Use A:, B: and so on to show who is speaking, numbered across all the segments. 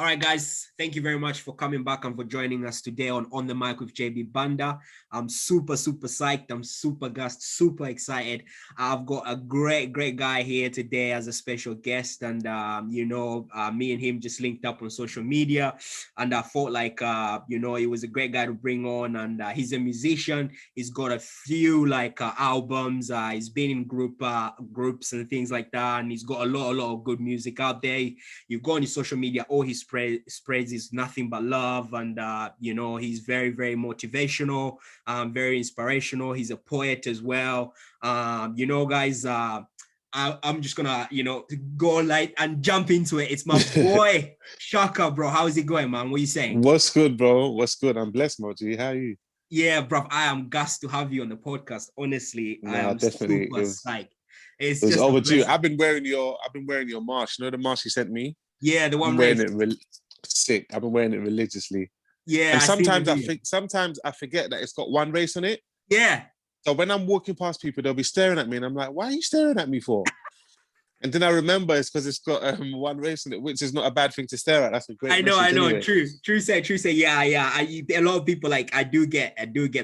A: All right, guys, thank you very much for coming back and for joining us today on the mic with Jb.Banda. I'm super psyched. I'm super gassed, super excited. I've got a great guy here today as a special guest. And, me and him just linked up on social media. And I thought he was a great guy to bring on. And he's a musician. He's got a few albums. He's been in groups and things like that. And he's got a lot of good music out there. You go on his social media, all his spreads is nothing but love, and he's very motivational, very inspirational. He's a poet as well. Guys, I'm just gonna go light and jump into it. It's my boy Shocka, bro. How's it going, man? What are you saying?
B: What's good, bro? What's good? I'm blessed, Moji. How are you?
A: Yeah, bro. I am gassed to have you on the podcast. Honestly, I am
B: definitely.
A: super psyched. It's
B: it was
A: just
B: overdue. I've been wearing your mask. You know the mask you sent me?
A: Yeah, the one
B: I'm wearing it sick. I've been wearing it religiously.
A: Yeah,
B: and sometimes I forget that it's got one race on it.
A: Yeah.
B: So when I'm walking past people, they'll be staring at me, and I'm like, "Why are you staring at me for?" And then I remember it's because it's got one race in it, which is not a bad thing to stare at. That's a great.
A: I know.
B: Anyway.
A: True say. Yeah. A lot of people I do get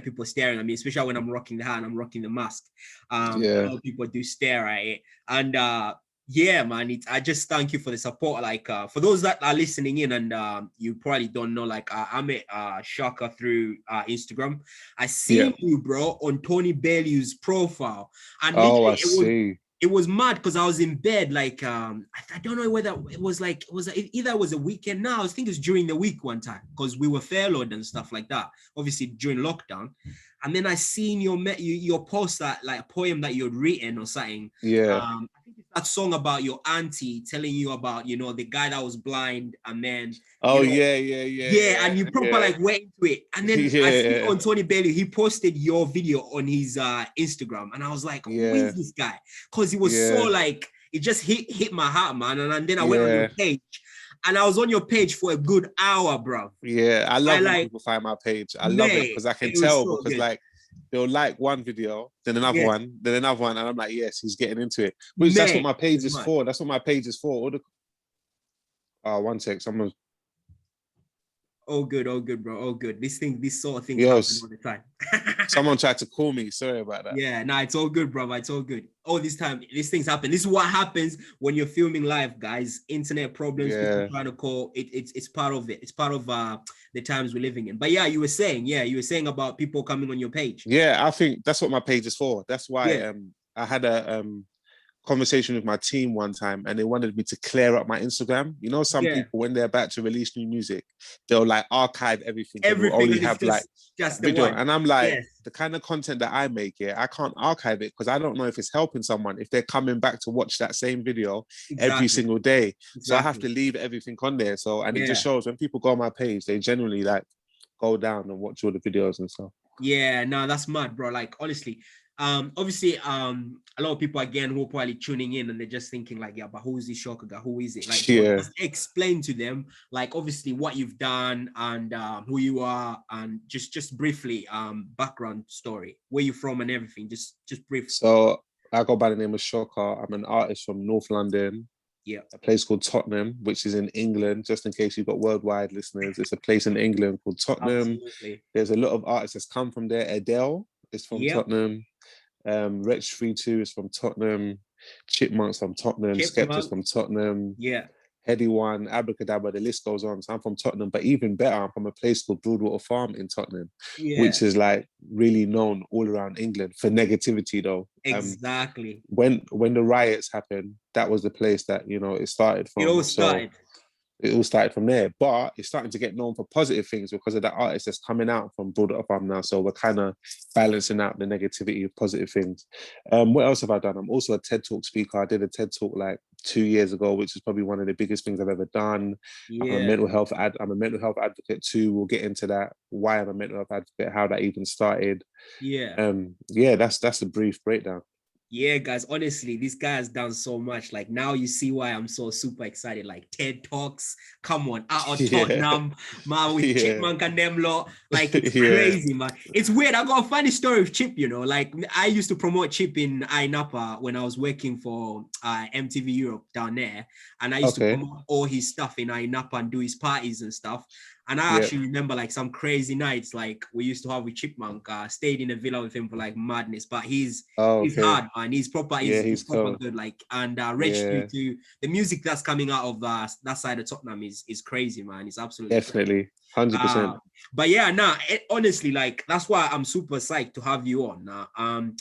A: people staring at me, especially when I'm rocking the hat and I'm rocking the mask. A lot of people do stare at it, and yeah, man. I just thank you for the support. For those that are listening in, and you probably don't know, I met Shocka through Instagram. I seen you, bro, on Tony Bellew's profile, and it was mad because I was in bed. I don't know whether it was either it was a weekend. Now I think it's during the week one time because we were furloughed and stuff like that. Obviously during lockdown, and then I seen your post that a poem that you had written or something.
B: Yeah.
A: I think it's that song about your auntie telling you about the guy that was blind, and then yeah, and you proper went into it, and then I see on Tony Bellew he posted your video on his Instagram, and I was like, who is this guy? Because he was so it just hit my heart, man. And then I went on your page, and I was on your page for a good hour, bro.
B: Yeah, I love when people find my page. I love it because I can tell so because good. They'll like one video, then another one, then another one, and I'm like, yes, he's getting into it. Which that's what my page is for. That's what my page is for. One sec, someone's.
A: All good, bro. All good. This sort of thing happen all the time.
B: Someone tried to call me. Sorry about that.
A: Yeah, no, it's all good, bro. It's all good. All this time, these things happen. This is what happens when you're filming live, guys. Internet problems, people trying to call. It's part of it. It's part of the times we're living in. But yeah, you were saying about people coming on your page.
B: Yeah, I think that's what my page is for. That's why I had a conversation with my team one time, and they wanted me to clear up my Instagram. You know, some people when they're about to release new music, they'll archive everything.
A: Everything
B: only have
A: just
B: video. And I'm like, the kind of content that I make, I can't archive it because I don't know if it's helping someone if they're coming back to watch that same video every single day. So I have to leave everything on there. So it just shows when people go on my page, they generally go down and watch all the videos and stuff.
A: Yeah, no, that's mad, bro. Honestly. Obviously, a lot of people again who are probably tuning in and they're just thinking but who is this Shocka guy? Who is it? Just explain to them obviously what you've done and who you are, and just briefly background story, where you're from and everything. Just brief.
B: So I go by the name of Shocka. I'm an artist from North London.
A: Yeah,
B: a place called Tottenham, which is in England. Just in case you've got worldwide listeners, it's a place in England called Tottenham.
A: Absolutely.
B: There's a lot of artists that's come from there. Adele is from Tottenham. Wretch 32 is from Tottenham. Chipmunks from Tottenham. Skepta's from Tottenham.
A: Yeah.
B: Heady One, Abracadabra, the list goes on. So I'm from Tottenham, but even better, I'm from a place called Broadwater Farm in Tottenham, which is really known all around England for negativity though.
A: Exactly.
B: When the riots happened, that was the place that, it started from.
A: It all started.
B: It all started from there, but it's starting to get known for positive things because of that artist that's coming out from Broadwater Farm now. So we're kind of balancing out the negativity of positive things. What else have I done? I'm also a TED Talk speaker. I did a TED Talk 2 years ago, which is probably one of the biggest things I've ever done. I'm a mental health advocate too. We'll get into that. Why I'm a mental health advocate, how that even started.
A: Yeah.
B: That's a brief breakdown.
A: Yeah, guys, honestly, this guy has done so much. Like now you see why I'm so super excited. Like TED Talks, come on, out of
B: Yeah,
A: Tottenham, man, with
B: yeah,
A: Chipmunk and them lot. Like it's
B: yeah.
A: crazy, man. It's weird. I got a funny story of Chip, you know. Like I used to promote Chip in INAPA when I was working for MTV Europe down there. And I used to
B: Okay.
A: promote all his stuff in INAPA and do his parties and stuff. And I
B: Yeah.
A: actually remember like some crazy nights like we used to have with Chipmunk. Stayed in a villa with him for like madness. But
B: Oh,
A: he's
B: okay.
A: hard, man. He's proper.
B: Yeah,
A: He's
B: he's
A: proper
B: cool.
A: good. Like and Reg
B: Yeah,
A: to the music that's coming out of that side of Tottenham is crazy, man. It's absolutely crazy.
B: definitely. 100%.
A: Uh, but yeah, nah. Honestly, like that's why I'm super psyched to have you on.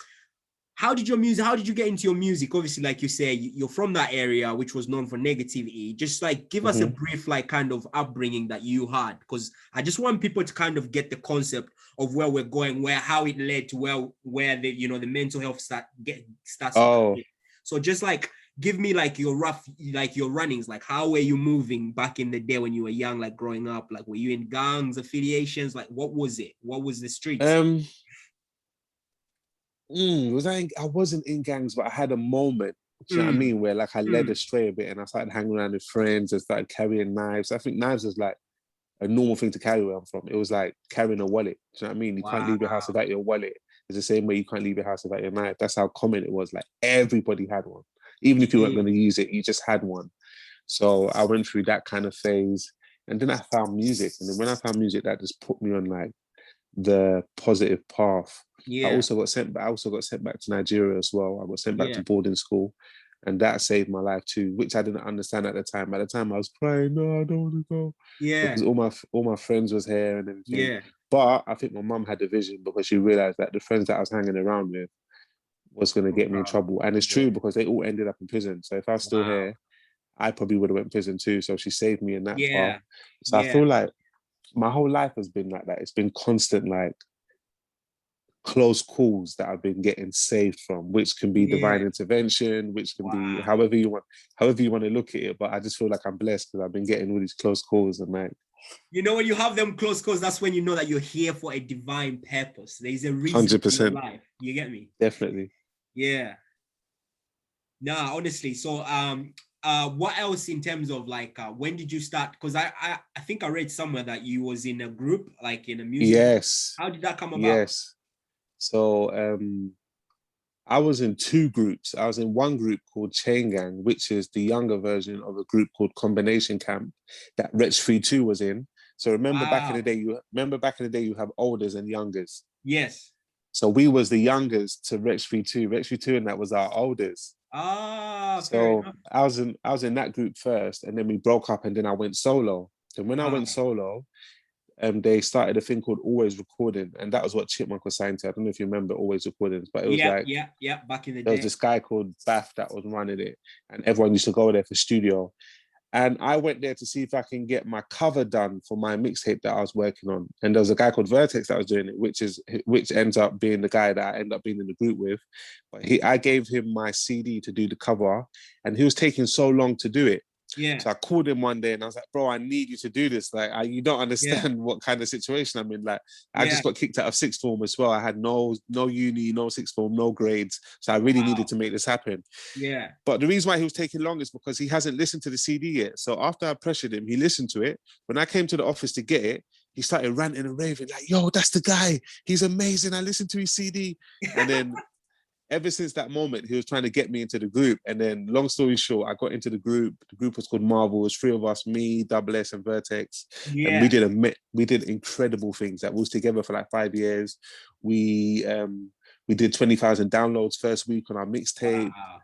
A: How did your music? How did you get into your music? Obviously, like you say, you're from that area which was known for negativity. Just like give us a
B: Hmm.
A: brief, like kind of upbringing that you had, because I just want people to kind of get the concept of where we're going, where how it led to where the the mental health starts to come
B: Oh,
A: in. So just like give me like your rough, like your runnings, like how were you moving back in the day when you were young, like growing up, like were you in gangs, affiliations, like what was it? What was the streets?
B: um, I wasn't in gangs, but I had a moment. Do you know what I
A: Mm,
B: mean? Where like I led
A: mm,
B: astray a bit, and I started hanging around with friends and started carrying knives. I think knives was like a normal thing to carry where I'm from. It was like carrying a wallet. Do you know what I mean? You can't leave your house
A: wow.
B: without your wallet. It's the same way you can't leave your house without your knife. That's how common it was. Like everybody had one. Even if you weren't going to use it, you just had one. So I went through that kind of phase. And then I found music. And then when I found music, that just put me on like the positive path.
A: Yeah,
B: I also got sent back to Nigeria as well. I got sent back to
A: yeah,
B: boarding school. And that saved my life too, which I didn't understand at the time. At the time, I was crying, no, I don't want to go
A: yeah,
B: because all my friends was here and everything.
A: yeah.
B: But I think my mum had the vision because she realized that the friends that I was hanging around with was going to
A: Oh,
B: get me in
A: wow.
B: trouble. And it's
A: Yeah.
B: true because they all ended up in prison. So if I was still
A: Wow.
B: here, I probably would have went in prison too. So she saved me in that path.
A: Yeah.
B: So I
A: Yeah.
B: feel like my whole life has been like that. It's been constant, like close calls that I've been getting saved from, which can be divine
A: Yeah.
B: intervention, which can be
A: Wow.
B: however you want to look at it. But I just feel like I'm blessed because I've been getting all these close calls and like
A: You know, when you have them close calls, that's when you know that you're here for a divine purpose. There's a reason
B: hundred
A: for your
B: percent,
A: life. You get me?
B: definitely.
A: Yeah. Nah, honestly. So what else in terms of like when did you start? Because I think I read somewhere that you was in a group, like in a music group.
B: Yes,
A: How did that come about?
B: yes. So I was in two groups. I was in one group called Chain Gang, which is the younger version of a group called Combination Camp that Rich 32 was in. So
A: Wow.
B: remember back in the day you have olders and youngers.
A: Yes.
B: So we was the youngers to Rich 32. Rich 32 and that was our olders.
A: Ah, fair
B: So
A: enough.
B: I was in that group first, and then we broke up, and then I went solo. And when I
A: Wow.
B: went solo, they started a thing called Always Recording, and that was what Chipmunk was signed to. I don't know if you remember Always Recordings, but it was
A: Yeah,
B: like
A: yeah, yeah. Back in the
B: there was
A: day.
B: this guy called Bath that was running it, and everyone used to go there for studio. And I went there to see if I can get my cover done for my mixtape that I was working on. And there was a guy called Vertex that was doing it, which ends up being the guy that I end up being in the group with. But I gave him my CD to do the cover, and he was taking so long to do it.
A: Yeah,
B: So I called him one day and I was like, bro, I need you to do this. Like, you don't
A: yeah,
B: understand what kind of situation I'm in. Like, I
A: yeah.
B: just got kicked out of sixth form as well. I had no uni, no sixth form, no grades. So I really needed
A: Wow.
B: to make this happen.
A: Yeah.
B: But the reason why he was taking long is because he hasn't listened to the CD yet. So after I pressured him, he listened to it. When I came to the office to get it, he started ranting and raving, like, yo, that's the guy. He's amazing. I listened to his CD. And then ever since that moment, he was trying to get me into the group. And then, long story short, I got into the group. The group was called Marvell. It was three of us, me, Double S, and Vertex. And
A: Yeah.
B: we did incredible things. That we was together for like 5 years. We did 20,000 downloads first week on our mixtape.
A: Wow.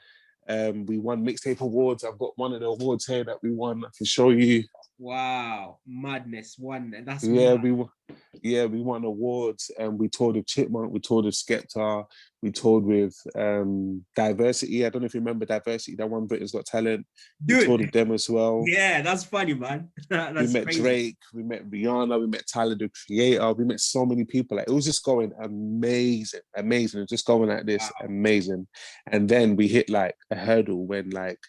B: We won mixtape awards. I've got one of the awards here that we won. I can show you.
A: Wow. Madness. One. That's
B: Yeah,
A: mad.
B: we won awards, and we toured with Chipmunk, we toured with Skepta, we toured with Diversity. I don't know if you remember Diversity, that one Britain's Got Talent. We
A: Dude.
B: toured with them as well.
A: Yeah, that's funny, man.
B: We
A: That's
B: met
A: crazy.
B: Drake, we met Rihanna, we met Tyler the Creator, we met so many people. Like it was just going amazing, amazing. It was just going like this,
A: Wow.
B: amazing. And then we hit like a hurdle when like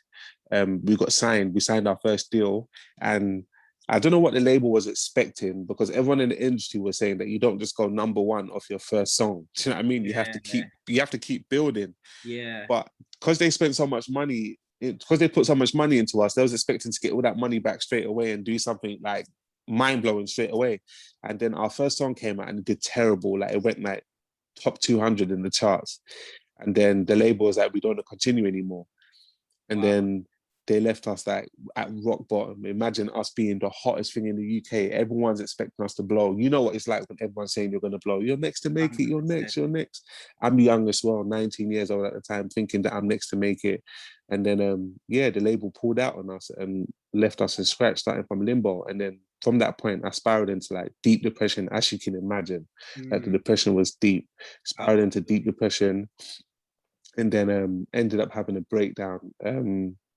B: we got signed. We signed our first deal, and I don't know what the label was expecting, because everyone in the industry was saying that you don't just go #1 off your first song. Do you know what I mean? You have to keep building.
A: Yeah.
B: But because they spent so much money, because they put so much money into us, they was expecting to get all that money back straight away and do something like mind blowing straight away. And then our first song came out and it did terrible. Like it went like top 200 in the charts. And then the label was like, we don't want to continue anymore. And then they left us like at rock bottom. Imagine us being the hottest thing in the UK. Everyone's expecting us to blow. You know what it's like when everyone's saying you're going to blow. You're next to make it. You're next. You're next. I'm young as well, 19 years old at the time, thinking that I'm next to make it. And then, the label pulled out on us and left us in scratch, starting from limbo. And then from that point, I spiraled into like deep depression, as you can imagine. Like the depression was deep. Spiraled into deep depression. And then ended up having a breakdown.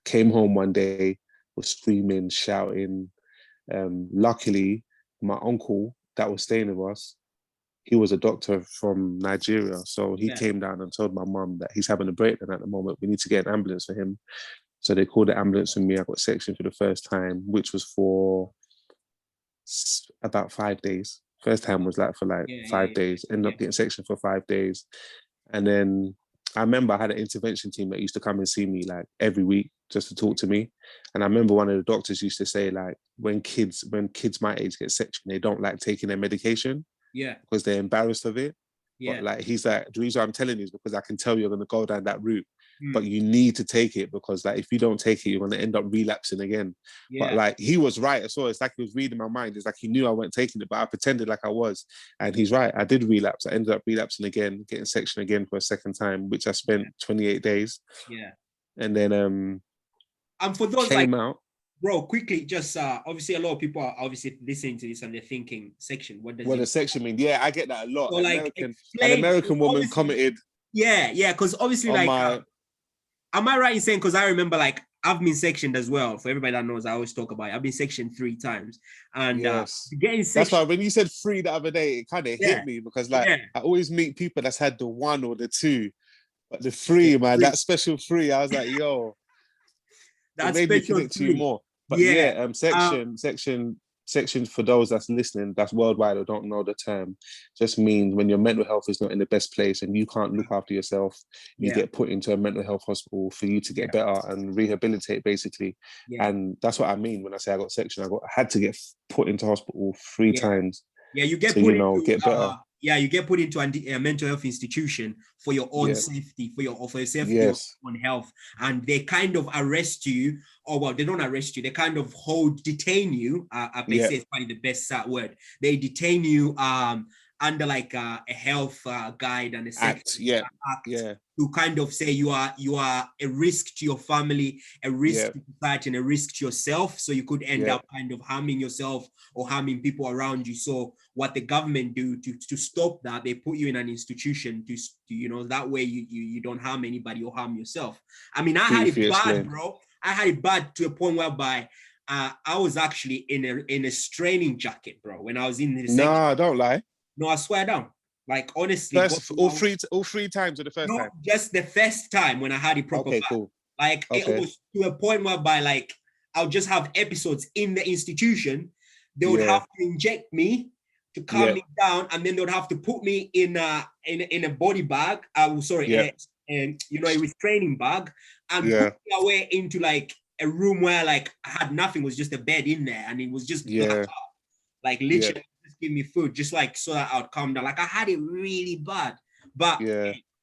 B: Came home one day, was screaming, shouting. Luckily, my uncle that was staying with us, he was a doctor from Nigeria. So he came down and told my mum that he's having a breakdown at the moment. We need to get an ambulance for him. So they called the ambulance for me. I got sectioned for the first time, which was for about 5 days. First time was like for 5 days. Ended up getting sectioned for 5 days. And then I remember I had an intervention team that used to come and see me like every week just to talk to me. And I remember one of the doctors used to say like, when kids my age get sectioned, they don't like taking their medication because they're embarrassed of it. But like, he's like, the reason I'm telling you is because I can tell you're going to go down that route, but you need to take it, because like, if you don't take it, you're going to end up relapsing again. But like, he was right as well. It's like he was reading my mind. It's like he knew I wasn't taking it, but I pretended like I was. And he's right. I did relapse. I ended up relapsing again, getting sectioned again for a second time, which I spent 28 days. And then
A: and for those
B: came out.
A: Bro, quickly, just obviously a lot of people are obviously listening to this and they're thinking, section, what does
B: the section mean? Yeah, I get that a lot.
A: So, like,
B: an American woman commented.
A: Yeah, because obviously, like, am I right in saying, because I remember, like, I've been sectioned as well. For everybody that knows, I always talk about it. I've been sectioned 3 times. And getting sectioned.
B: That's why when you said 3 the other day, it kind of hit me, because like I always meet people that's had the 1 or the 2, but the 3, man, that special 3, I was like, yo, that made me connect to you more. But section for those that's listening, that's worldwide or don't know the term, just means when your mental health is not in the best place and you can't look after yourself, you get put into a mental health hospital for you to get better and rehabilitate, basically. And that's what I mean when I say I got sectioned. I had to get put into hospital 3 times.
A: You get put into, get better. You get put into a mental health institution for your own safety, for your safety, your own health, and they kind of arrest you, or well, they don't arrest you. They kind of detain you. They say it's probably the best word. They detain you under like a health guide and a safety act to kind of say you are a risk to your family, a risk to society, and a risk to yourself. So you could end up kind of harming yourself or harming people around you. So what the government do to stop that, they put you in an institution to that way you don't harm anybody or harm yourself. I mean, I had it bad, bro. I had it bad to a point whereby I was actually in a straining jacket, bro, when I was in the section.
B: Nah, don't lie.
A: No, I swear down. Like, honestly.
B: All three times or the first time?
A: Just the first time when I had it proper.
B: Okay, cool.
A: Like, it was to a point whereby, like, I'll just have episodes in the institution. They would have to inject me to calm me down, and then they would have to put me in a body bag. A restraining bag, and put me away into, like, a room where, like, I had nothing, it was just a bed in there, and it was just like literally just give me food, just like so that I would calm down. Like, I had it really bad. But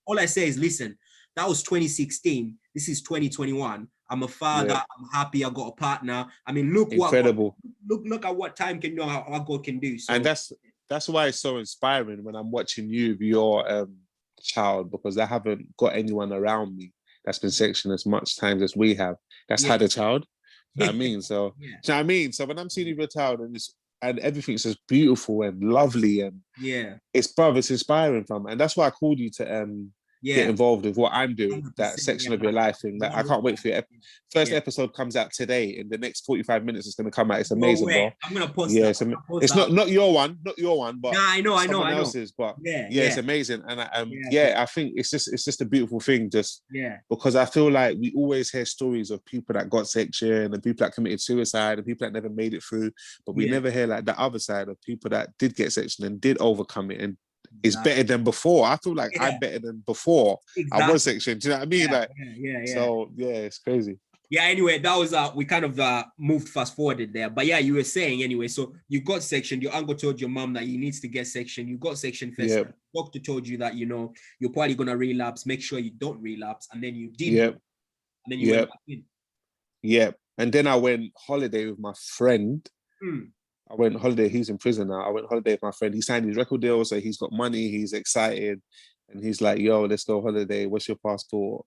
A: all I say is, listen, that was 2016. This is 2021. I'm a father. I'm happy. I got a partner. I mean, look
B: incredible.
A: Look at what time can do, what God can do. So,
B: and that's why it's so inspiring when I'm watching you with your child, because I haven't got anyone around me that's been sectioned as much times as we have. That's had a child. You know what I mean? So, you know what I mean? So when I'm seeing you with a child and everything's just beautiful and lovely and it's inspiring from, and that's why I called you to get involved with what I'm doing, that
A: 100%,
B: section
A: yeah,
B: of your life thing. Like, I can't wait for your first
A: yeah.
B: episode comes out today. In the next 45 minutes, it's going to come out. It's
A: No
B: amazing,
A: way.
B: bro.
A: I'm gonna post
B: Yeah,
A: that.
B: it's not your one, but
A: Nah, I know.
B: someone else's. But
A: Yeah,
B: yeah, it's
A: yeah,
B: amazing. And
A: yeah,
B: I think it's just a beautiful thing, just
A: yeah,
B: because I feel like we always hear stories of people that got section and people that committed suicide and people that never made it through, but we never hear like the other side of people that did get section and did overcome it and is better than before. I feel like I'm better than before I was section. Do you know what I mean? So yeah, it's crazy.
A: Yeah, anyway, that was we kind of moved fast forwarded there. But yeah, you were saying anyway, so you got section, your uncle told your mom that you needs to get section, you got section first.
B: Yep.
A: Doctor told you that, you know, you're probably gonna relapse, make sure you don't relapse, and then you did,
B: Yep.
A: And then you went back in.
B: Yep. And then I went holiday with my friend. I went holiday, he's in prison now. I went holiday with my friend. He signed his record deal, so he's got money, he's excited. And he's like, yo, let's go holiday. What's your passport?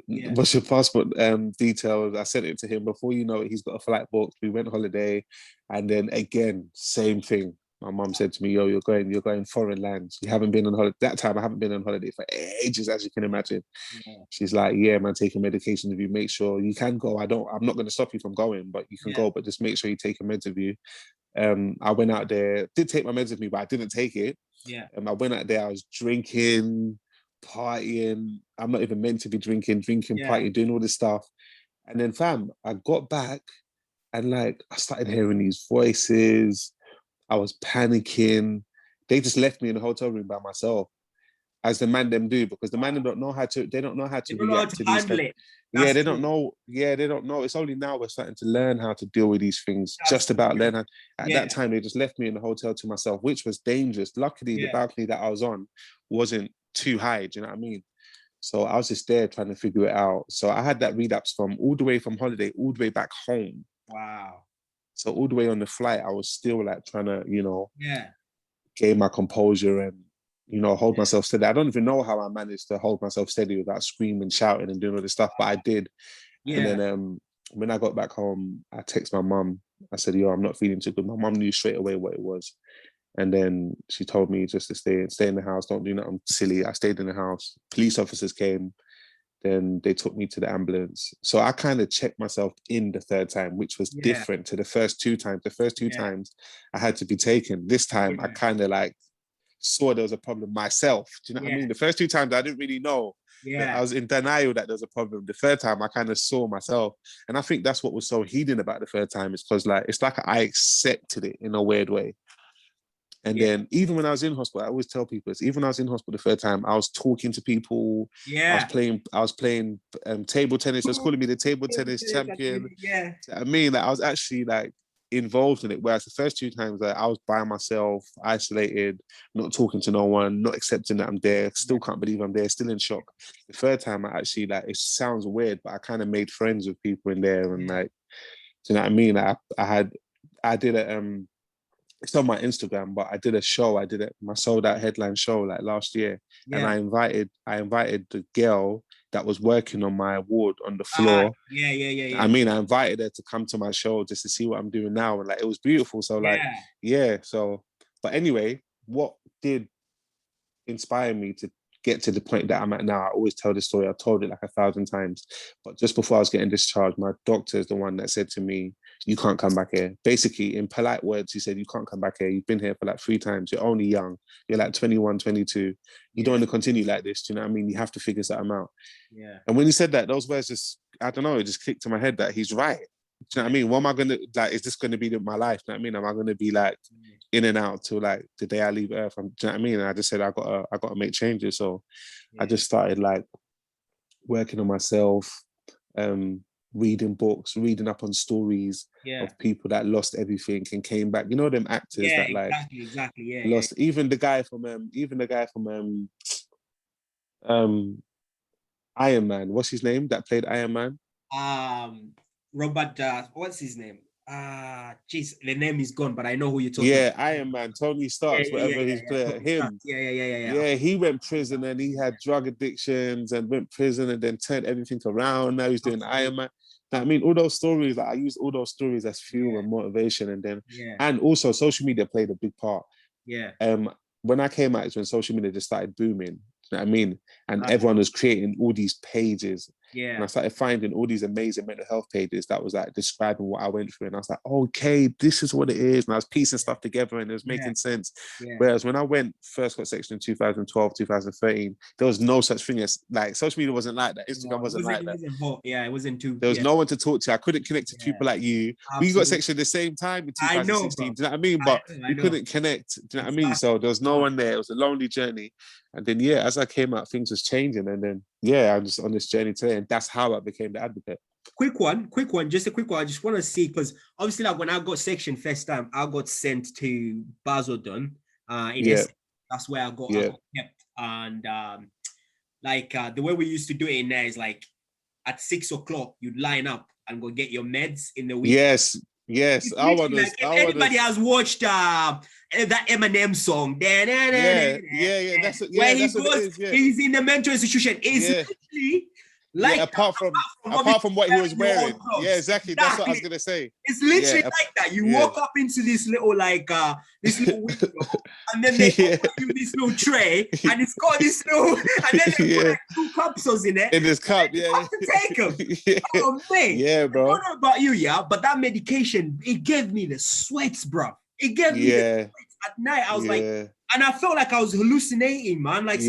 A: Yeah.
B: What's your passport details? I sent it to him. Before you know it, he's got a flight booked. We went holiday. And then again, same thing. My mum said to me, yo, you're going foreign lands. You haven't been on holiday. That time, I haven't been on holiday for ages, as you can imagine. Yeah. She's like, yeah, man, taking medication with you. Make sure you can go. I'm not going to stop you from going, but you can go, but just make sure you take a meds with you. I went out there, did take my meds with me, but I didn't take it.
A: Yeah.
B: I went out there, I was drinking, partying. I'm not even meant to be drinking, partying, doing all this stuff. And then, fam, I got back and like, I started hearing these voices. I was panicking. They just left me in the hotel room by myself, as the man them do, because the man them don't know how to react to these things. Yeah, they don't know. Yeah, they don't know. It's only now we're starting to learn how to deal with these things. Just about learn how. At that time, they just left me in the hotel to myself, which was dangerous. Luckily, the balcony that I was on wasn't too high. Do you know what I mean? So I was just there trying to figure it out. So I had that relapse from all the way from holiday, all the way back home.
A: Wow.
B: So all the way on the flight, I was still like trying to, gain my composure and, hold myself steady. I don't even know how I managed to hold myself steady without screaming, shouting and doing all this stuff, but I did. Yeah. And then when I got back home, I texted my mum. I said, yo, I'm not feeling too good. My mum knew straight away what it was. And then she told me just to stay in the house, don't do nothing silly. I stayed in the house. Police officers came. Then they took me to the ambulance. So I kind of checked myself in the third time, which was different to the first two times. The first two times I had to be taken. This time I kind of like saw there was a problem myself. Do you know what I mean? The first two times I didn't really know. I was in denial that there's a problem. The third time I kind of saw myself. And I think that's what was so healing about the third time, is because like it's like I accepted it in a weird way. And then even when I was in hospital, I always tell people this, even when I was in hospital the third time, I was talking to people. I was playing table tennis. They was calling me the table tennis champion.
A: Yeah.
B: I mean, like I was actually like involved in it. Whereas the first two times, like, I was by myself, isolated, not talking to no one, not accepting that I'm there, still can't believe I'm there, still in shock. The third time I actually, like, it sounds weird, but I kind of made friends with people in there. And like, do you know what I mean? Like, I did a it's on my Instagram, but I did a show. I did my sold out headline show like last year, and I invited the girl that was working on my award on the floor. I mean, I invited her to come to my show just to see what I'm doing now, and like it was beautiful. So like, So, but anyway, what did inspire me to get to the point that I'm at now? I always tell this story. I've told it like 1,000 times. But just before I was getting discharged, my doctor is the one that said to me, you can't come back here. Basically, in polite words, he said, you can't come back here. You've been here for like 3 times. You're only young. You're like 21, 22. You don't want to continue like this. Do you know what I mean? You have to figure something out. Yeah. And when he said that, those words just, I don't know, it just clicked to my head that he's right. Do you know what I mean? What am I going to, like, is this going to be my life? Do you know what I mean? Am I going to be like in and out till like the day I leave Earth? Do you know what I mean? And I just said, I got to make changes. So I just started like working on myself, reading books, reading up on stories of people that lost everything and came back. You know, them actors that like lost, even the guy from Iron Man. What's his name that played Iron Man?
A: Robert, what's his name? Jeez, the name is gone, but I know who you're talking about.
B: Iron Man, Tony Stark's, whatever his player, him. Yeah, he went prison and he had drug addictions and went prison and then turned everything around. Now he's doing Iron Man. I mean, all those stories, like I use all those stories as fuel and motivation. And then, and also social media played a big part. When I came out, it's when social media just started booming. You know what I mean? And everyone was creating all these pages.
A: Yeah.
B: And I started finding all these amazing mental health pages that was like describing what I went through. And I was like, okay, this is what it is. And I was piecing stuff together and it was making sense.
A: Yeah.
B: Whereas when I first got section in 2012, 2013, there was no such thing as like social media wasn't like that. Instagram wasn't like that.
A: It wasn't hot. Yeah, it wasn't too.
B: There was no one to talk to. I couldn't connect to people like you.
A: Absolutely.
B: We got section at the same time in 2016.
A: I know, bro.
B: Do you know what I mean? But we couldn't connect. Do you know what I mean? So there was no one there. It was a lonely journey. And then, yeah, as I came out, things was changing. And then, yeah, I'm just on this journey today. And that's how I became the advocate.
A: Quick one, just a quick one. I just want to see, because obviously, like when I got section first time, I got sent to Basildon. That's where I got kept. And the way we used to do it in there is like at 6 o'clock, you'd line up and go get your meds in the week.
B: Yes.
A: Anybody has watched that Eminem song, he's in the mental institution. It's literally like
B: apart from what he was wearing. Yeah, exactly. That's what I was gonna say.
A: It's literally like that. You walk up into this little window, and then they open you this little tray, and it's got this little, and then they put like 2 capsules in it.
B: In this cup,
A: You have to take them. Oh man,
B: yeah, bro.
A: I don't know about you, but that medication, it gave me the sweats, bro. It gave me the sweats at night. I was like, and I felt like I was hallucinating, man. Like,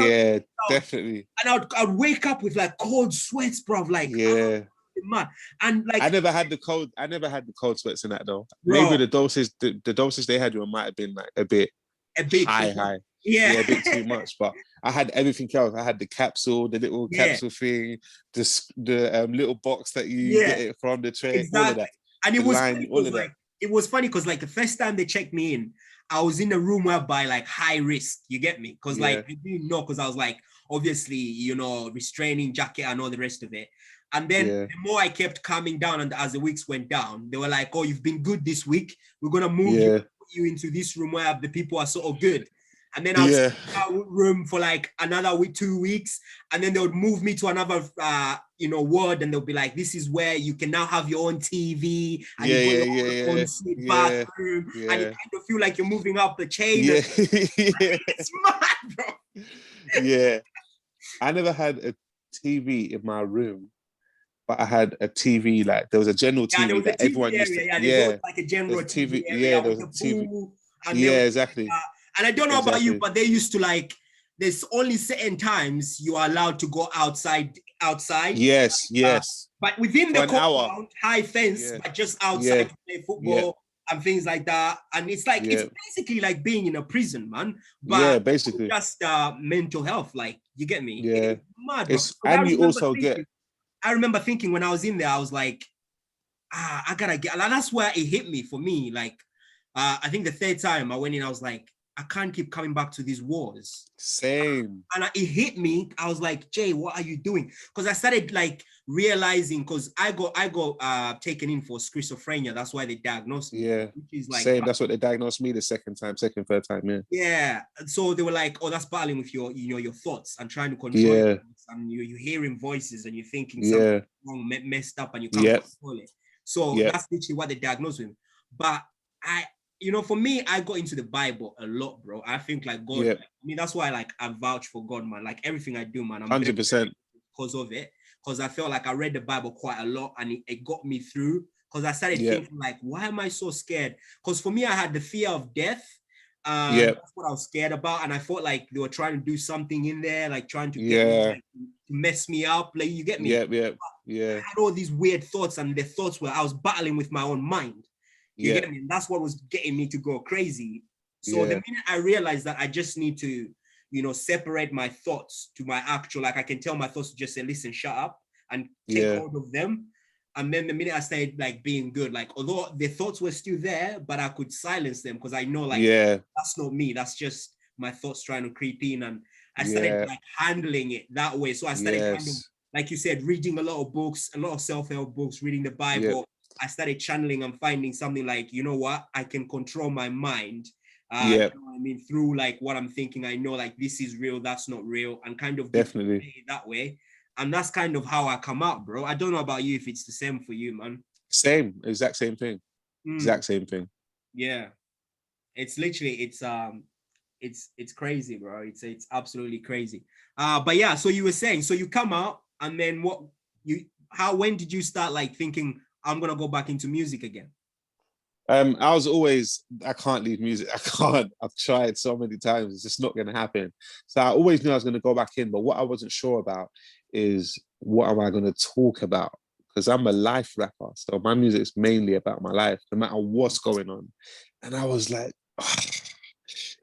B: definitely.
A: And I'd wake up with like cold sweats, bro. Like, man. And like,
B: I never had the cold sweats in that though. Bro. Maybe the doses they had might have been like a bit high. Yeah, a bit too much. But I had everything else. I had the capsule, the little capsule thing, the little box that you get it from the tray, all of that.
A: And it was funny because like the first time they checked me in, I was in a room whereby like high risk, you get me? Because like I didn't know, because I was like, obviously, restraining jacket and all the rest of it. And then the more I kept calming down, and as the weeks went down, they were like, oh, you've been good this week. We're going to move you into this room where the people are sort of good. And then I was in that room for like another week, 2 weeks. And then they would move me to another, ward. And they'll be like, this is where you can now have your own TV. And your own suite bathroom. And you kind of feel like you're moving up the chain. It's mad, bro.
B: Yeah. I never had a TV in my room, but I had a TV, like there was a general TV that everyone used to.
A: There was like a general TV area, there was a TV.
B: Exactly.
A: And I don't know about you, but they used to like, there's only certain times you are allowed to go outside. Yes. But within the compound, high fence, but just outside to play football and things like that. And it's like, it's basically like being in a prison, man. But
B: basically.
A: Just mental health, like, you get me?
B: Yeah.
A: It's mad,
B: and you also
A: I remember thinking when I was in there, I was like, I gotta get, and that's where it hit me for me. Like, I think the third time I went in, I was like, I can't keep coming back to these wars.
B: Same.
A: And it hit me. I was like, Jay, what are you doing? Because I started like realizing, because I got taken in for schizophrenia. That's why they diagnosed me.
B: Yeah.
A: Which is like,
B: same. That's what they diagnosed me the third time. Yeah.
A: Yeah. So they were like, oh, that's battling with your thoughts and trying to control your thoughts, and you're hearing voices and you're thinking something wrong, messed up, and you can't control it. So that's literally what they diagnosed with. But for me, I got into the Bible a lot, bro. I think like God, I mean, that's why like I vouch for God, man. Like everything I do, man, I'm
B: 100%
A: because of it. Because I felt like I read the Bible quite a lot, and it got me through. Because I started thinking like, why am I so scared? Because for me, I had the fear of death. That's what I was scared about, and I felt like they were trying to do something in there, like trying to get me, like, to mess me up. Like, you get me?
B: Yeah.
A: I had all these weird thoughts, and the thoughts were, I was battling with my own mind. You get me? And that's what was getting me to go crazy. So the minute I realized that I just need to, separate my thoughts to my actual, like I can tell my thoughts to just say, listen, shut up, and take hold of them. And then the minute I started like being good, like although the thoughts were still there, but I could silence them because I know like that's not me. That's just my thoughts trying to creep in. And I started like handling it that way. So I started handling, like you said, reading a lot of books, a lot of self-help books, reading the Bible. I started channeling and finding something like, you know what, I can control my mind. You know what I mean, through like what I'm thinking. I know like this is real, that's not real, and kind of definitely that way. And that's kind of how I come out, bro. I don't know about you if it's the same for you, man.
B: Same, exact same thing. Exact same thing.
A: Yeah. It's literally, it's crazy, bro. It's absolutely crazy. But yeah, so you were saying, so you come out, and then when did you start like thinking I'm gonna go back into music again?
B: I was always, I can't leave music. I can't. I've tried so many times. It's just not going to happen. So I always knew I was going to go back in. But what I wasn't sure about is what am I going to talk about? Because I'm a life rapper. So my music is mainly about my life, no matter what's going on. And I was like,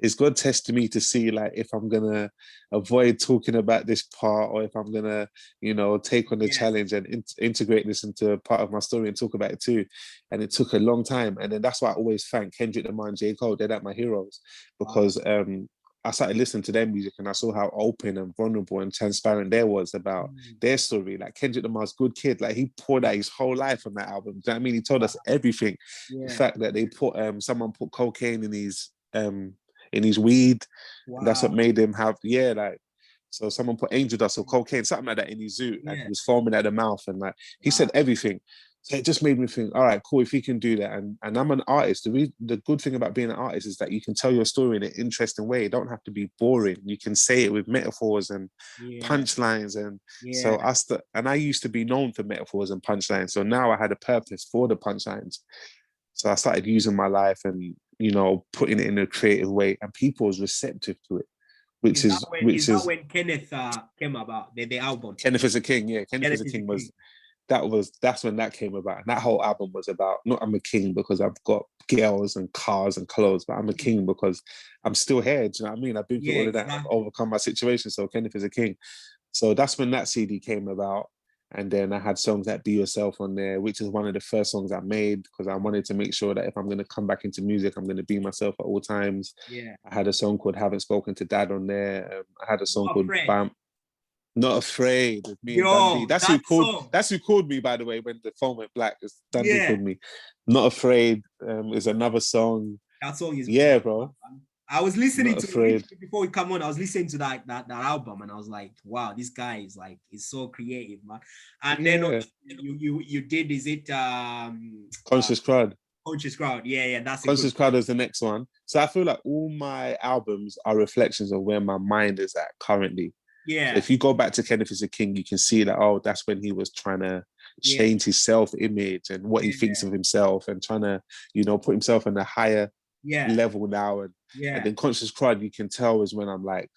B: it's God testing me to see like if I'm gonna avoid talking about this part or if I'm gonna, take on the challenge and integrate this into part of my story and talk about it too. And it took a long time. And then that's why I always thank Kendrick Lamar and J. Cole. They're like my heroes because I started listening to their music and I saw how open and vulnerable and transparent there was about their story. Like Kendrick Lamar's Good Kid, like he poured out his whole life on that album. Do you know what I mean? He told us everything. The fact that they put someone put cocaine in his weed. That's what made him have, so someone put angel dust or cocaine, something like that in his zoo, and he was foaming at the mouth, and like he said everything. So it just made me think, all right, cool, if he can do that. And I'm an artist. The good thing about being an artist is that you can tell your story in an interesting way. It don't have to be boring. You can say it with metaphors and punchlines. And so I used to be known for metaphors and punchlines. So now I had a purpose for the punchlines. So I started using my life and, putting it in a creative way, and people was receptive to it, which is
A: that when Kenneth came about, the album?
B: Kenneth is a King, yeah. Kenneth is a King that's when that came about. And that whole album was about, not I'm a king because I've got girls and cars and clothes, but I'm a king because I'm still here. Do you know what I mean? I've been through all of that. I've overcome my situation. So Kenneth is a King. So that's when that CD came about. And then I had songs like Be Yourself on there, which is one of the first songs I made because I wanted to make sure that if I'm going to come back into music, I'm going to be myself at all times.
A: Yeah.
B: I had a song called Haven't Spoken to Dad on there. I had a song called Bam. Not Afraid with me and Dundee. That's who called me, by the way, when the phone went black. Dundee called me. Not Afraid is another song.
A: That song is
B: bro.
A: I was listening to it before we come on. I was listening to that album, and I was like, "Wow, this guy is so creative, man." And then you did, is it
B: Conscious Crowd?
A: Conscious Crowd, yeah, that's
B: Conscious Crowd is the next one. So I feel like all my albums are reflections of where my mind is at currently.
A: Yeah.
B: So if you go back to Kenneth is a King, you can see that that's when he was trying to change his self-image and what he thinks of himself and trying to, put himself in a higher level now. And then Conscious Crud, you can tell is when I'm like,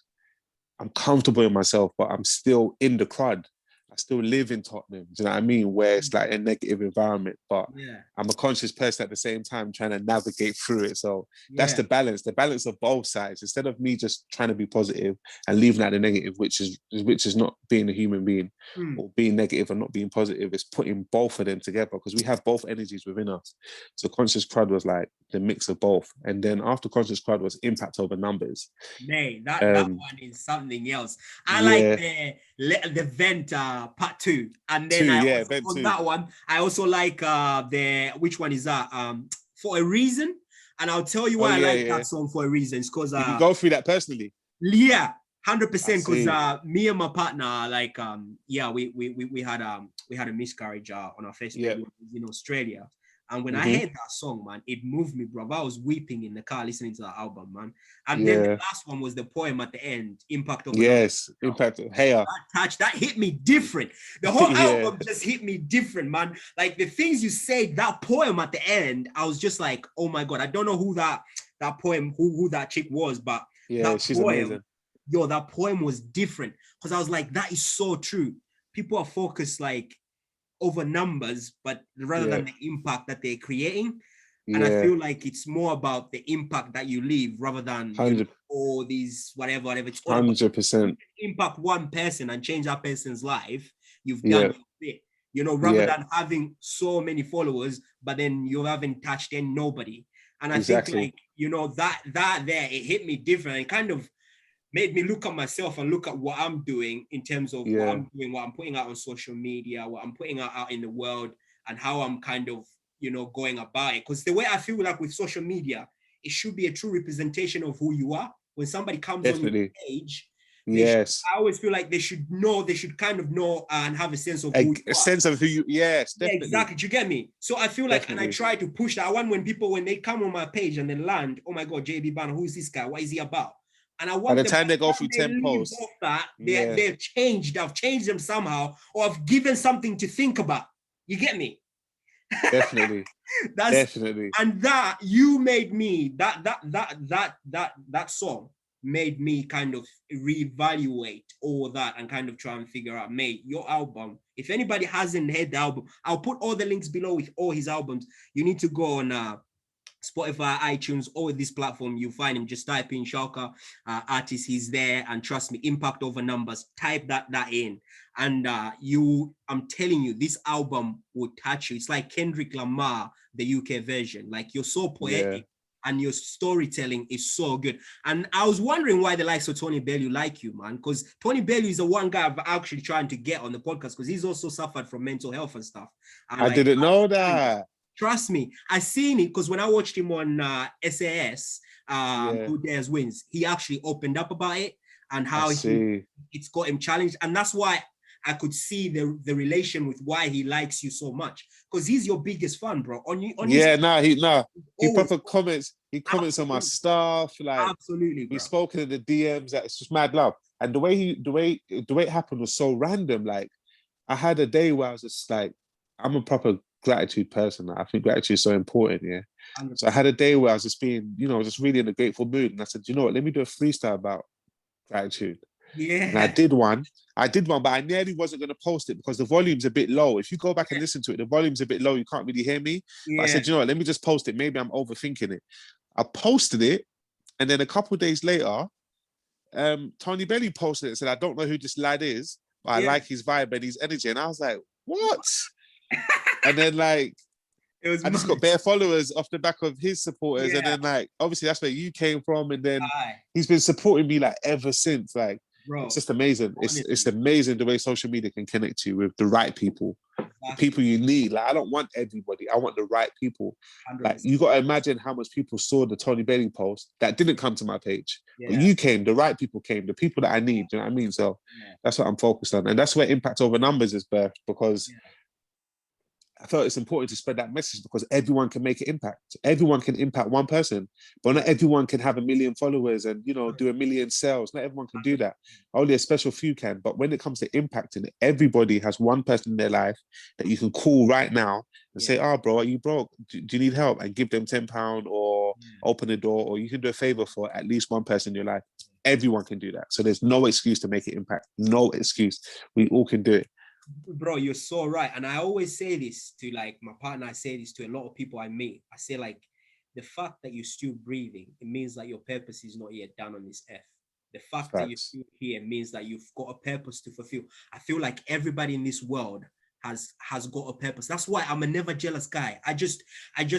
B: I'm comfortable in myself, but I'm still in the crud. I still live in Tottenham. Do you know what I mean? Where it's like a negative environment, but I'm a conscious person at the same time trying to navigate through it. So that's the balance of both sides. Instead of me just trying to be positive and leaving out the negative, which is not being a human being or being negative and not being positive, it's putting both of them together because we have both energies within us. So Conscious Crud was like the mix of both. And then after Conscious Crud was Impact Over Numbers.
A: Man, that one is something else. I like the Vent part 2, and then that one I also like which one is that For a Reason, and I'll tell you why I like that song For a Reason. It's because
B: did you go through that personally?
A: 100%, because me and my partner we had a miscarriage on our first baby in Australia. And when I heard that song, man, it moved me, bro. I was weeping in the car listening to that album, man. And then the last one was the poem at the end, Impact of
B: Impact of Hey.
A: That hit me different. The whole album just hit me different, man. Like the things you said, that poem at the end, I was just like, oh my God, I don't know who that poem, who that chick was, but
B: she's amazing.
A: That poem was different because I was like, that is so true. People are focused like over numbers, but rather than the impact that they're creating. And I feel like it's more about the impact that you leave rather than all these whatever. It's all
B: 100%.
A: Impact one person and change that person's life. You've done your bit, rather than having so many followers, but then you haven't touched nobody. And I think like, that there, it hit me different and kind of made me look at myself and look at what I'm doing in terms of what I'm doing, what I'm putting out on social media, what I'm putting out in the world, and how I'm kind of, going about it. Because the way I feel like with social media, it should be a true representation of who you are. When somebody comes on your page, I always feel like they should kind of know and have a sense of who you are.
B: Sense of who you, definitely.
A: Exactly. Do you get me? So I feel like, and I try to push that. I want when they come on my page and they land, oh my God, Jb.Banda, who is this guy? What is he about? And I
B: By
A: want
B: the
A: them,
B: time they go
A: when
B: through
A: they
B: 10
A: leave
B: posts,
A: off that,
B: yeah,
A: they're changed. I've changed them somehow, or I've given something to think about. You get me?
B: definitely,
A: That's
B: definitely.
A: and that you made me that song made me kind of reevaluate all that and kind of try and figure out, mate, your album. If anybody hasn't heard the album, I'll put all the links below with all his albums. You need to go on Spotify, iTunes, all this platform, you find him. Just type in Shocka artist, he's there, and trust me, impact over numbers. Type that in, and I'm telling you, this album will touch you. It's like Kendrick Lamar, the UK version. Like, you're so poetic, and your storytelling is so good. And I was wondering why the likes of Tony Bellew like you, man, because Tony Bellew is the one guy I've actually trying to get on the podcast because he's also suffered from mental health and stuff. And
B: I didn't know that.
A: Trust me, I seen it because when I watched him on SAS, Who Dares Wins, he actually opened up about it and how it's got him challenged. And that's why I could see the relation with why he likes you so much, because he's your biggest fan, bro. He
B: proper comments. He comments on my stuff. Like,
A: absolutely, bro.
B: We've spoken in the DMs. That it's just mad love. And the way it happened was so random. Like, I had a day where I was just like, I'm a proper gratitude person. I think gratitude is so important. Yeah. 100%. So I had a day where I was just being, just really in a grateful mood. And I said, you know what, let me do a freestyle about gratitude.
A: Yeah.
B: And I did one, but I nearly wasn't going to post it because the volume's a bit low. If you go back and listen to it, the volume's a bit low. You can't really hear me. Yeah. But I said, you know what, let me just post it. Maybe I'm overthinking it. I posted it. And then a couple of days later, Tony Bellew posted it and said, I don't know who this lad is, but I like his vibe and his energy. And I was like, what? And then, like, I just got bare followers off the back of his supporters. And then, like, obviously that's where you came from. And then he's been supporting me, like, ever since. Like, bro, it's just amazing. It's amazing the way social media can connect you with the right people, the people you need. Like, I don't want everybody. I want the right people. 100%. Like, you got to imagine how much people saw the Tony Bellew post that didn't come to my page. But you came, the right people came, the people that I need. You know what I mean? So that's what I'm focused on. And that's where impact over numbers is birthed, because I felt it's important to spread that message, because everyone can make an impact. Everyone can impact one person, but not everyone can have 1 million followers and, do 1 million sales. Not everyone can do that. Only a special few can. But when it comes to impacting, everybody has one person in their life that you can call right now and say, oh, bro, are you broke? Do you need help? And give them £10 or open the door, or you can do a favor for at least one person in your life. Everyone can do that. So there's no excuse to make it impact. No excuse. We all can do it.
A: Bro, you're so right. And I always say this to, like, my partner. I say this to a lot of people I meet. I say, like, the fact that you're still breathing, it means that your purpose is not yet done on this earth. The fact that you're still here means that you've got a purpose to fulfill. I feel like everybody in this world has got a purpose. That's why I'm a never jealous guy. I just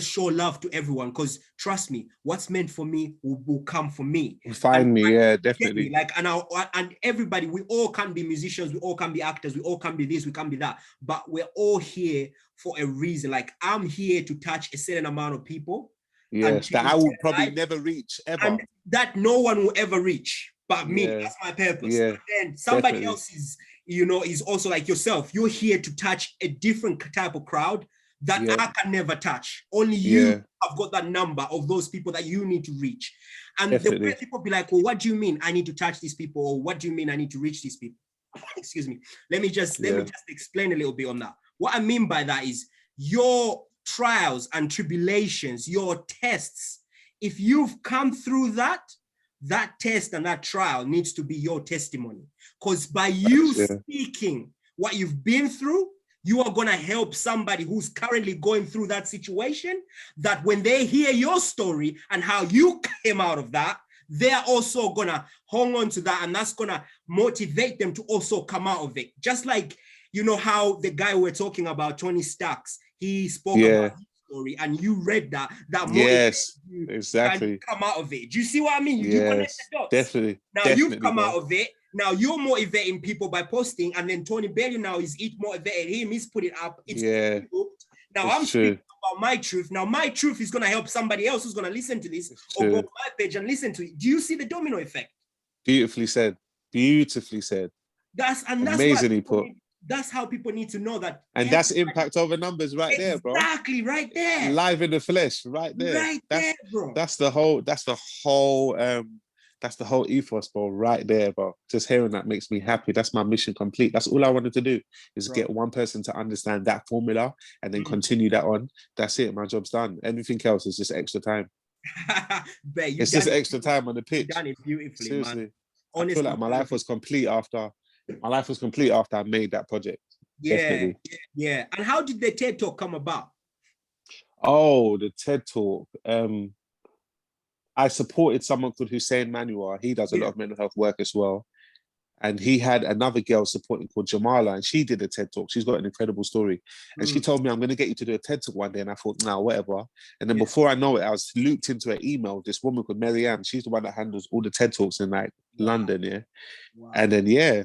A: show love to everyone, because trust me, what's meant for me will come for me.
B: Find me, yeah, definitely.
A: Like, and everybody, we all can be musicians, we all can be actors, we all can be this, we can be that, but we're all here for a reason. Like, I'm here to touch a certain amount of people.
B: Yes, that I will probably never reach ever.
A: And that no one will ever reach but me. That's my purpose.
B: Yeah,
A: and somebody else is, is also like yourself. You're here to touch a different type of crowd that I can never touch. Only you have got that number of those people that you need to reach. And the way people be like, well, what do you mean I need to touch these people? Or what do you mean I need to reach these people? Excuse me. Let me just explain a little bit on that. What I mean by that is your trials and tribulations, your tests. If you've come through that test and that trial needs to be your testimony. Because by you speaking what you've been through, you are going to help somebody who's currently going through that situation, that when they hear your story and how you came out of that, they're also going to hang on to that, and that's going to motivate them to also come out of it. Just like, how the guy we're talking about, Tony Starks, he spoke about his story, and you read that
B: yes, exactly,
A: come out of it. Do you see what I mean? You connect the dots.
B: Definitely.
A: Now you've come out of it. Now you're motivating people by posting, and then Tony Bellew now is motivated him. He's put it up. Now I'm speaking about my truth. Now my truth is gonna help somebody else who's gonna listen to this or go to my page and listen to it. Do you see the domino effect?
B: Beautifully said. Beautifully said.
A: That's
B: amazingly put.
A: That's how people need to know that.
B: And that's impact over numbers right there, bro.
A: Exactly, right there.
B: Live in the flesh, right there.
A: Right there, bro.
B: That's the whole That's the whole ethos, bro, right there, bro. Just hearing that makes me happy. That's my mission complete. That's all I wanted to do, is
A: Bro.
B: get one person to understand that formula and then
A: Mm.
B: continue that on. That's it. My job's done. Everything else is just extra time.
A: Bet you
B: It's just
A: done it.
B: extra time on the
A: You
B: pitch.
A: done it beautifully, man.
B: Seriously. I feel
A: Honestly,
B: like my life was complete after I made that project.
A: yeah,
B: Definitely.
A: yeah. And how did the TED Talk come about?
B: Oh, the TED Talk. I supported someone called Hussein Manuar. He does a lot
A: Yeah.
B: of mental health work as well. And he had another girl supporting called Jamala, and she did a TED Talk. She's got an incredible story. And she
A: Mm.
B: told me, I'm going to get you to do a TED Talk one day. And I thought, nah, whatever. And then
A: Yeah.
B: before I know it, I was looped into an email. This woman called Marianne, she's the one that handles all the TED Talks in like
A: Wow.
B: London, yeah.
A: Wow.
B: And then, yeah,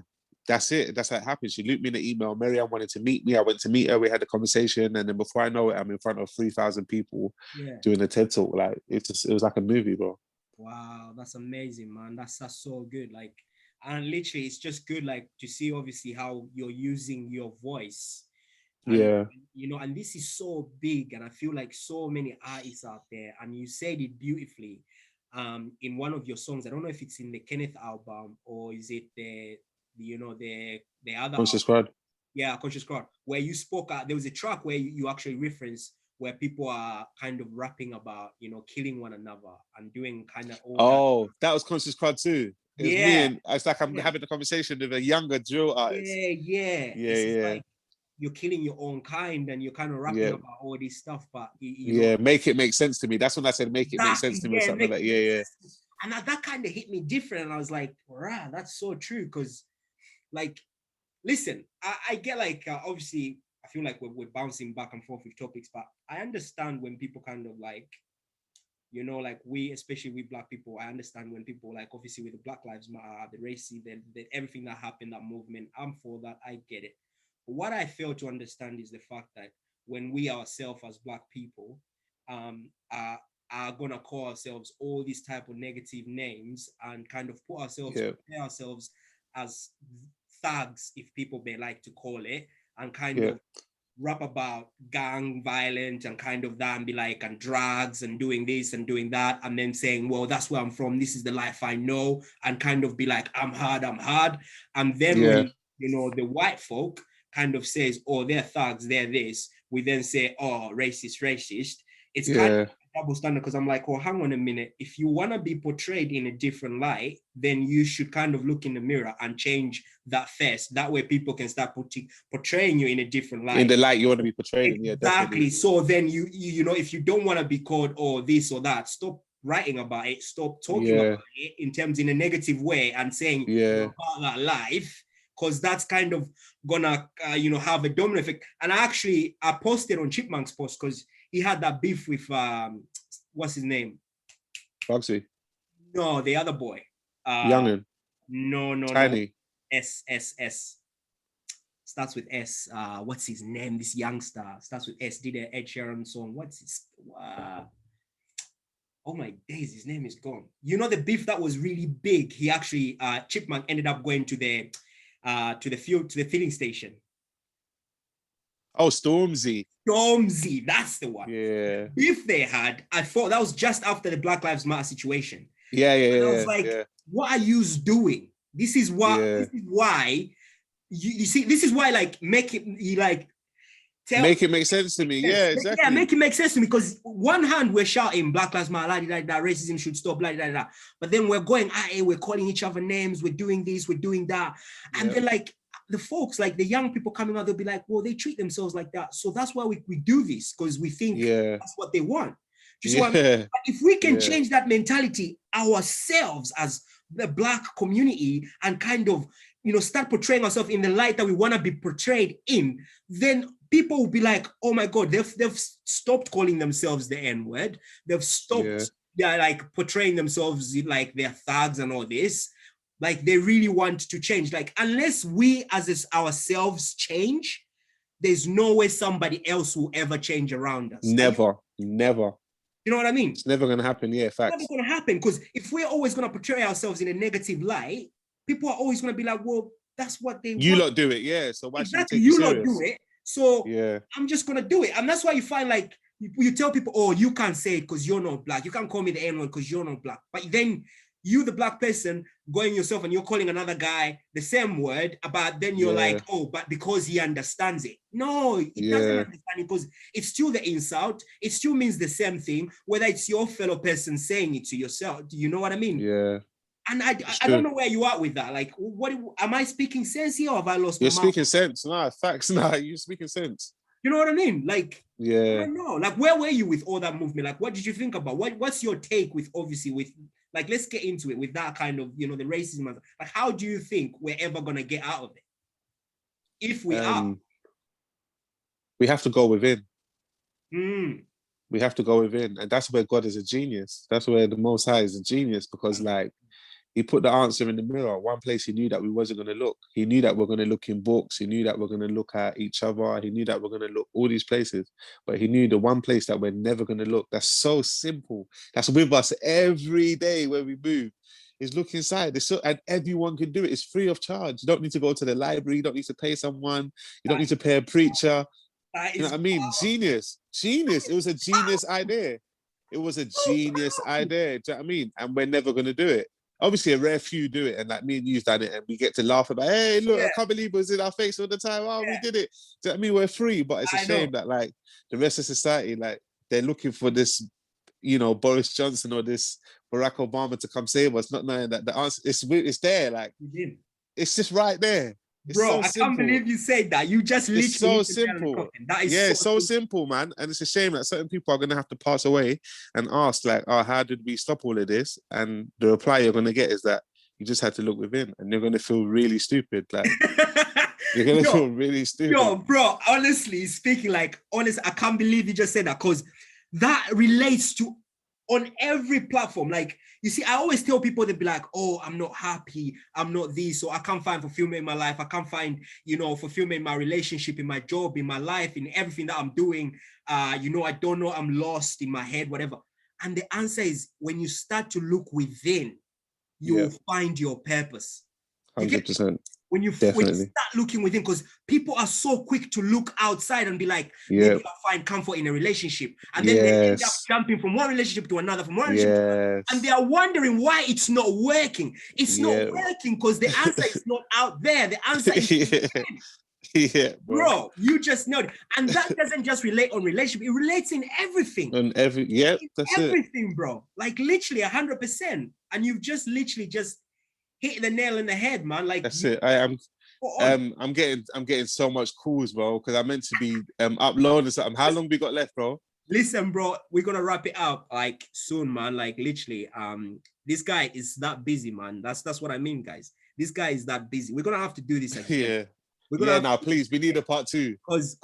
B: that's it. That's how it happened. She looped me in the email. Marianne wanted to meet me. I went to meet her. We had a conversation. And then before I know it, I'm in front of 3,000 people
A: Yeah.
B: doing a TED Talk. Like, it was like a movie, bro.
A: Wow, that's amazing, man. That's so good. Like, and literally, it's just good, like, to see obviously how you're using your voice, and
B: Yeah.
A: you know, and this is so big, and I feel like so many artists out there, and you said it beautifully, in one of your songs. I don't know if it's in the Kenneth album or is it you know, the other
B: Conscious
A: album.
B: Crowd.
A: Yeah, Conscious Crowd, where you spoke. There was a track where you actually referenced where people are kind of rapping about, you know, killing one another and doing kind of all that.
B: Oh, that was Conscious Crowd too. It was me,
A: Yeah,
B: and it's like I'm
A: yeah,
B: having a conversation with a younger drill artist.
A: yeah.
B: Yeah,
A: It's just
B: yeah,
A: like you're killing your own kind and you're kind of rapping
B: yeah,
A: about all this stuff, but you know,
B: yeah. Make it make sense to me. That's when I said make it make sense
A: exactly,
B: to me or
A: yeah,
B: something like that. Yeah, yeah,
A: and that kind of hit me different. And I was like, rah, that's so true. Because, like, listen, I get like, obviously, I feel like we're bouncing back and forth with topics, but I understand when people kind of like, you know, like especially we Black people, I understand when people like, obviously with the Black Lives Matter, the racy, everything that happened, that movement, I'm for that, I get it. But what I fail to understand is the fact that when we ourselves as Black people are gonna call ourselves all these type of negative names and kind of
B: yeah,
A: portray ourselves as thugs, if people may like to call it, and kind
B: yeah,
A: of rap about gang violence and kind of that, and be like, and drugs and doing this and doing that, and then saying, well, that's where I'm from, this is the life I know, and kind of be like, I'm hard. And then
B: yeah,
A: when, you know, the white folk kind of says, oh, they're thugs, they're this, we then say, oh, racist. It's kind of
B: yeah,
A: double standard, because I'm like, oh, hang on a minute. If you want to be portrayed in a different light, then you should kind of look in the mirror and change that first. That way people can start portraying you in a different light.
B: in the light you want to be portrayed in. Yeah,
A: Exactly.
B: definitely.
A: So then you know, if you don't want to be called or this or that, stop writing about it, stop talking
B: Yeah,
A: about it in a negative way and saying you're
B: yeah.
A: about that life, because that's kind of gonna you know, have a domino effect. And I posted on Chipmunk's post, because he had that beef with what's his name?
B: Bugsy,
A: No, the other boy.
B: Youngin,
A: No.
B: Tiny.
A: S. Starts with S. What's his name? This youngster starts with S. Did an Ed Sheeran song. What's his? Oh my days, his name is gone. You know, the beef that was really big. He actually Chipmunk ended up going to the filling station.
B: Oh, Stormzy.
A: Stormzy, that's the one.
B: Yeah,
A: Beef they had, I thought that was just after the Black Lives Matter situation.
B: yeah,
A: And I
B: yeah,
A: was like,
B: yeah,
A: what are you doing? This is
B: yeah.
A: why you see, this is why, like, make it, you like tell
B: Make it make sense to me. Yeah,
A: yeah,
B: exactly.
A: make it make sense to me, because one hand we're shouting Black Lives Matter, like that racism should stop, like that, but then we're going, we're calling each other names, we're doing this, we're doing that, and then like the folks, like the young people coming out, they'll be like, well, they treat themselves like that, so that's why we do this, because we think that's what they want. Do you see what I mean? But if we can change that mentality ourselves as the Black community and kind of, you know, start portraying ourselves in the light that we want to be portrayed in, then people will be like, oh my God, they've stopped calling themselves the N-word. They've stopped like portraying themselves like they're thugs and all this. Like they really want to change. Like unless we as ourselves change, there's no way somebody else will ever change around us.
B: Never.
A: You know what I mean?
B: It's never going to happen. Yeah, facts.
A: It's never going to happen, because if we're always going to portray ourselves in a negative light, people are always going to be like, well, that's what they
B: you
A: want.
B: lot do it, yeah. So why should we take
A: you
B: you
A: lot
B: serious?
A: do it. So I'm just going to do it. And that's why you find like, you tell people, oh, you can't say it because you're not Black. You can't call me the N-word because you're not Black. But then you, the black person, going yourself and you're calling another guy the same word, but then you're like, oh, but because he understands it. No, it doesn't understand it, because it's still the insult. It still means the same thing, whether it's your fellow person saying it to yourself. Do you know what I mean?
B: Yeah.
A: And I don't know where you are with that. Like, what am I speaking sense here, or have I lost
B: You're
A: my mind?
B: speaking sense. Nah, facts. Nah, you're speaking sense.
A: You know what I mean? Like,
B: yeah.
A: I don't know. Like, where were you with all that movement? Like, what did you think about? What's your take with, obviously, with, like, let's get into it with that kind of, you know, the racism. Like, how do you think we're ever going to get out of it? If we are.
B: We have to go within.
A: Mm.
B: We have to go within. And that's where God is a genius. That's where the Most High is a genius, because, like, he put the answer in the mirror. One place he knew that we wasn't going to look. He knew that we're going to look in books. He knew that we're going to look at each other. He knew that we're going to look all these places. But he knew the one place that we're never going to look. That's so simple. That's with us every day where we move. Is look inside. And everyone can do it. It's free of charge. You don't need to go to the library. You don't need to pay someone. You don't need to pay a preacher. You know what I mean? Genius. It was a genius idea. It was a genius idea. Do you know what I mean? And we're never going to do it. Obviously, a rare few do it, and like me and you've done it, and we get to laugh about, hey, look, I can't believe it was in our face all the time. Oh, we did it. Do you know what I mean? We're free, but it's a shame that, like, the rest of society, like, they're looking for this, you know, Boris Johnson or this Barack Obama to come save us, not knowing that the answer it's there. Like, it's just right there. It's
A: Bro,
B: so
A: I can't believe you said that. You just literally.
B: It's so simple.
A: That is
B: it's so simple, man. And it's a shame that certain people are going to have to pass away and ask, like, oh, how did we stop all of this? And the reply you're going to get is that you just had to look within, and you're going to feel really stupid. Like, you're going to feel really stupid.
A: Yo, bro, honestly speaking, like, honestly, I can't believe you just said that, because that relates to on every platform. Like, you see, I always tell people, they'd be like, oh, I'm not happy, I'm not this, so I can't find fulfillment in my life, I can't find, you know, fulfillment in my relationship, in my job, in my life, in everything that I'm doing. You know, I don't know, I'm lost in my head, whatever. And the answer is, when you start to look within, you will find your purpose.
B: 100%.
A: When you start looking within, because people are so quick to look outside and be like, maybe I'll find comfort in a relationship. And then they end up jumping from one relationship to another, from one relationship to another, and they are wondering why it's not working. It's not working because the answer is not out there. The answer is bro, you just know it. And that doesn't just relate on relationship, it relates in everything.
B: On that's
A: everything, bro. Like, literally 100%. And you've just literally just hit the nail in the head, man. Like,
B: that's it. I'm getting so much calls, bro, because I meant to be uploading something. How long we got left, bro?
A: Listen, bro, we're gonna wrap it up like soon, man. Like, literally, this guy is that busy, man. That's what I mean, guys. This guy is that busy. We're gonna have to do this again. We're gonna
B: now please, we need a part 2.
A: Because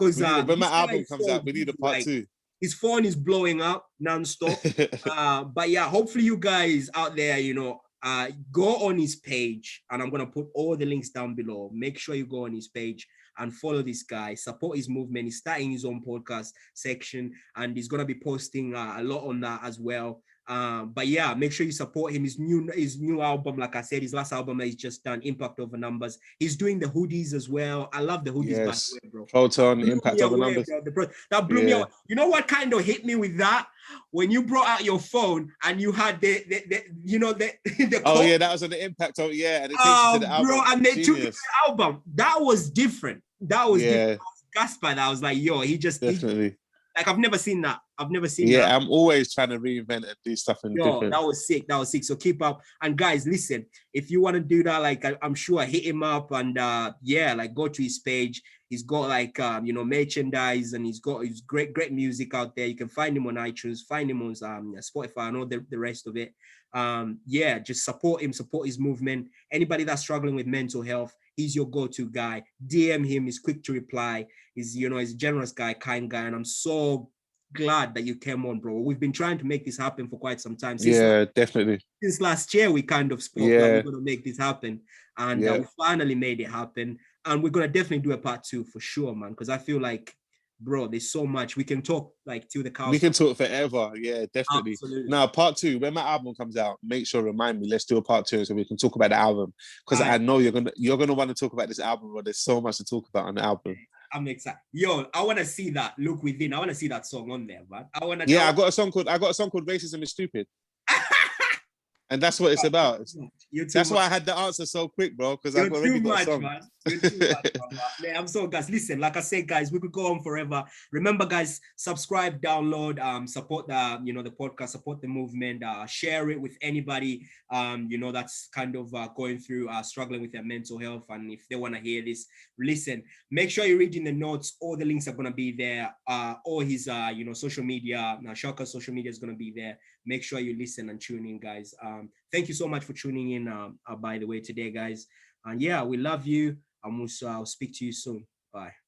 B: when my album comes out, we need a part 2.
A: His phone is blowing up non-stop. But yeah, hopefully you guys out there, you know, go on his page, and I'm gonna put all the links down below. Make sure you go on his page and follow this guy, support his movement. He's starting his own podcast section, and he's gonna be posting a lot on that as well. But yeah, make sure you support him. His new album, like I said, his last album that he's just done, Impact Over Numbers. He's doing the hoodies as well. I love the hoodies, by the way, bro.
B: Proton, Impact Over Numbers.
A: Bro. That blew me out. You know what kind of hit me with that? When you brought out your phone and you had the
B: oh yeah, that was on the Impact. And it takes you to the album.
A: Bro, and they took it to the album. That was different. That was different. I was gasped by that. I was like, yo, he just definitely. Like, I've never seen that. that.
B: Yeah, I'm always trying to reinvent and do stuff different.
A: That was sick. So keep up. And guys, listen, if you want to do that, like, I'm sure, hit him up and like, go to his page. He's got like merchandise, and he's got his great music out there. You can find him on iTunes, find him on Spotify, and all the rest of it. Just support him, support his movement. Anybody that's struggling with mental health, he's your go-to guy. DM him, he's quick to reply. He's a generous guy, kind guy, and I'm so glad that you came on, bro. We've been trying to make this happen for quite some time.
B: Definitely.
A: Since last year, we kind of spoke that we're going to make this happen, and we finally made it happen. And we're going to definitely do a part 2 for sure, man, because I feel like, bro, there's so much. We can talk like till the cows.
B: We can talk forever. Yeah, definitely.
A: Absolutely.
B: Now, part 2, when my album comes out, make sure, remind me, let's do a part 2 so we can talk about the album. Because I know you're gonna want to talk about this album, but there's so much to talk about on the album.
A: I'm excited. Yo, I want to see that. Look Within. I want to see that song on there, man. I got a song called
B: Racism is Stupid. And that's what it's about.
A: You're too
B: That's
A: much.
B: why I had the answer so quick, bro, because I've
A: You're
B: already
A: too
B: got a
A: much,
B: song.
A: man. You're too much, man. I'm so guys. Listen, like I said, guys, we could go on forever. Remember, guys, subscribe, download, support the the podcast, support the movement, share it with anybody that's kind of going through struggling with their mental health, and if they want to hear this, listen. Make sure you're reading the notes. All the links are gonna be there. All his social media. Now, Shocka's social media is gonna be there. Make sure you listen and tune in, guys. Thank you so much for tuning in. By the way, today, guys. And yeah, we love you. And I'll speak to you soon. Bye.